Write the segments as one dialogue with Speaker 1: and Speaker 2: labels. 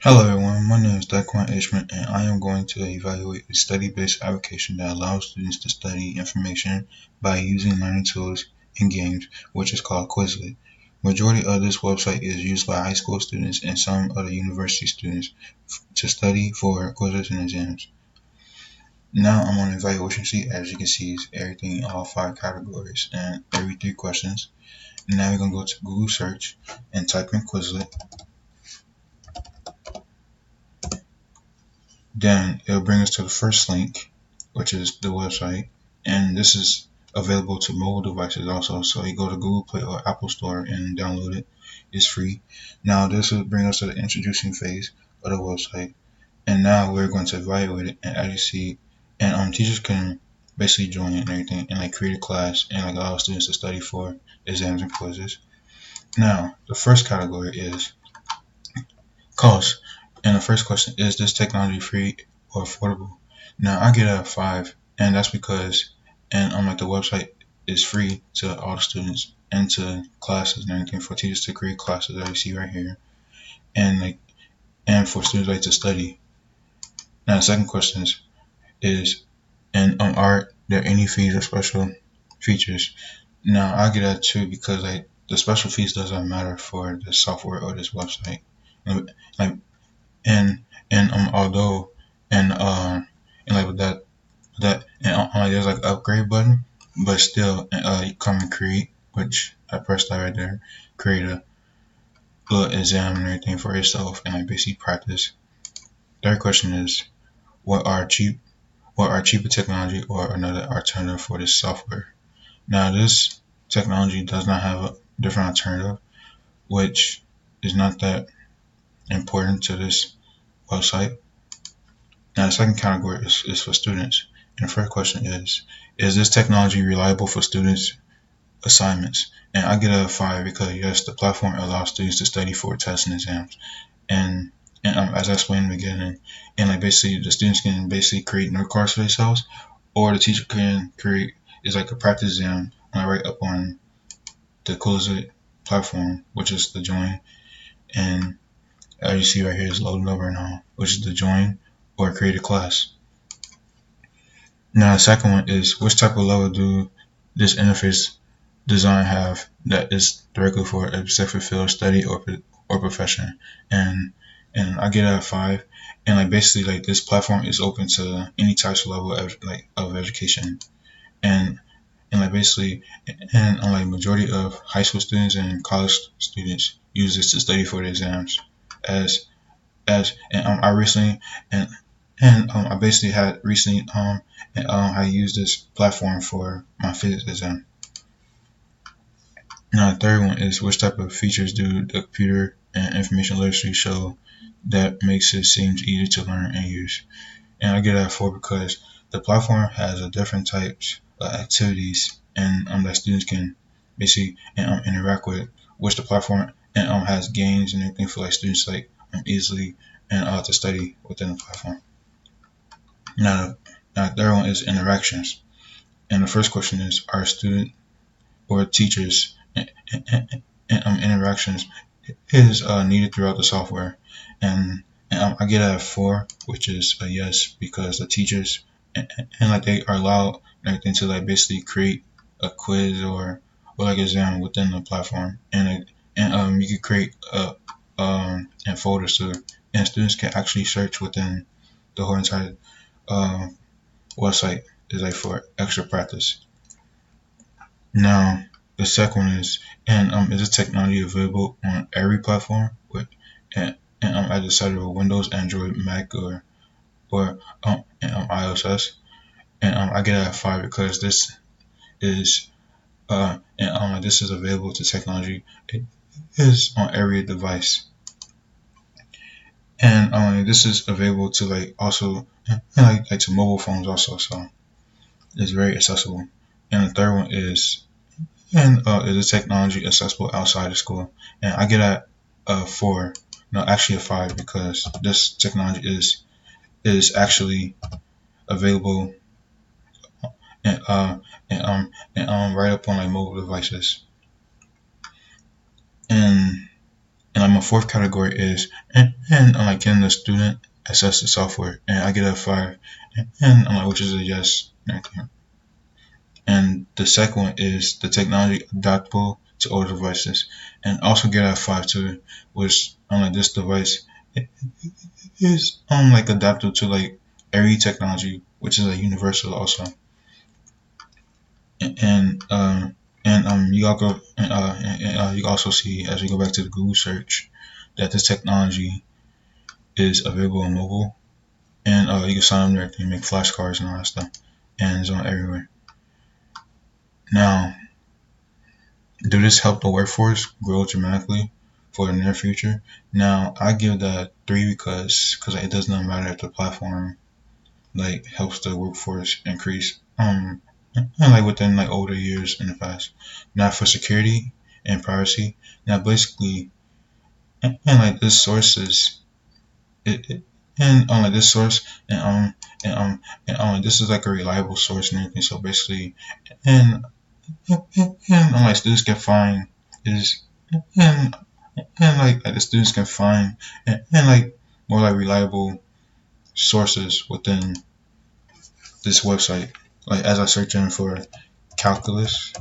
Speaker 1: Hello everyone, my name is Daquan Ishman and I am going to evaluate a study-based application that allows students to study information by using learning tools and games, which is called Quizlet. Majority of this website is used by high school students and some other university students to study for quizzes and exams. Now I'm on the evaluation sheet. As you can see, it's everything in all 5 categories and every 3 questions. Now we're going to go to Google search and type in Quizlet. Then it'll bring us to the first link, which is the website, and this is available to mobile devices also. So you go to Google Play or Apple Store and download it. It's free. Now this will bring us to the introducing phase of the website, and now we're going to evaluate it. And as you see, and teachers can basically join it and everything, and like create a class and like allow students to study for exams and quizzes. Now the first category is cost. And the first question is this technology free or affordable? Now I get a 5, and that's because and like the website is free to all the students and to classes and everything for teachers to create classes that you see right here, and like and for students like to study. Now the second question is and are there any fees or special features? Now I get that too because like the special fees doesn't matter for the software or this website. Like and although and like with that and like there's like an upgrade button, but still you come and create, which I pressed that right there, create a little exam and everything for yourself and like basically practice. Third question is what are cheaper technology or another alternative for this software? Now this technology does not have a different alternative, which is not that important to this website. Now the second category is for students. And the first question is this technology reliable for students' assignments? And I get a 5 because yes, the platform allows students to study for tests and exams. And as I explained in the beginning, and like basically the students can basically create note cards for themselves, or the teacher can create is like a practice exam right up on the Quizlet platform, which is the join. And as you see right here is loading over now, which is the join or create a class. Now the second one is which type of level do this interface design have that is directly for a specific field of study or profession, and I get it at 5, and like basically like this platform is open to any types of level of education, and like basically and like majority of high school students and college students use this to study for the exams as and I recently and I basically had recently I used this platform for my physics exam. Now the third one is which type of features do the computer and information literacy show that makes it seems easy to learn and use? And I get that 4 because the platform has a different types of activities and that students can basically interact with, which the platform and has games and everything for like students like easily and to study within the platform. Now the third one is interactions, and the first question is are student or teachers interactions is needed throughout the software, and I get a 4, which is a yes because the teachers and like they are allowed everything to like basically create a quiz or like exam within the platform, and you can create and folders to and students can actually search within the whole entire um, website is like for extra practice. Now the second one is this technology available on every platform with and I decided with Windows, Android, Mac, or iOS, and I get it at 5 because this is this is available to technology. It is on every device, and this is available to like also and like to mobile phones also, so it's very accessible. And the third one is the technology accessible outside of school, and I get a 4, no actually a 5 because this technology is actually available and right up on like mobile devices. And And like my fourth category is and I'm like, can the student assess the software? And I get a 5. And I'm like, which is a yes. And the second one is the technology adaptable to older devices, and also get a 5 too, which unlike this device is like adaptable to like every technology, which is like universal also. And you all go you also see as we go back to the Google search that this technology is available on mobile, and you can sign up there to make flashcards and all that stuff, and it's on everywhere. Now, do this help the workforce grow dramatically for the near future? Now, I give that 3 because it does not matter if the platform like helps the workforce increase and like within like older years in the past. Now for security and privacy. Now basically and like this source is it and like this source and like this is like a reliable source and everything. So basically and like students can find is and like the students can find and like more like reliable sources within this website. Like as I search in for calculus,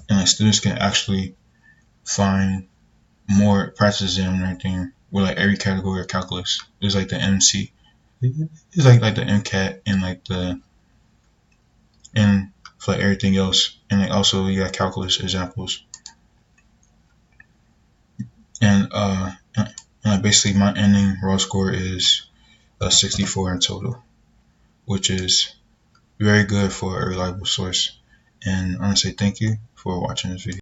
Speaker 1: and like students can actually find more practice exam and everything with like every category of calculus. There's like the MC, it's like the MCAT and like the and for like everything else, and like also you got calculus examples. And basically my ending raw score is a 64 in total, which is very good for a reliable source. And I want to say thank you for watching this video.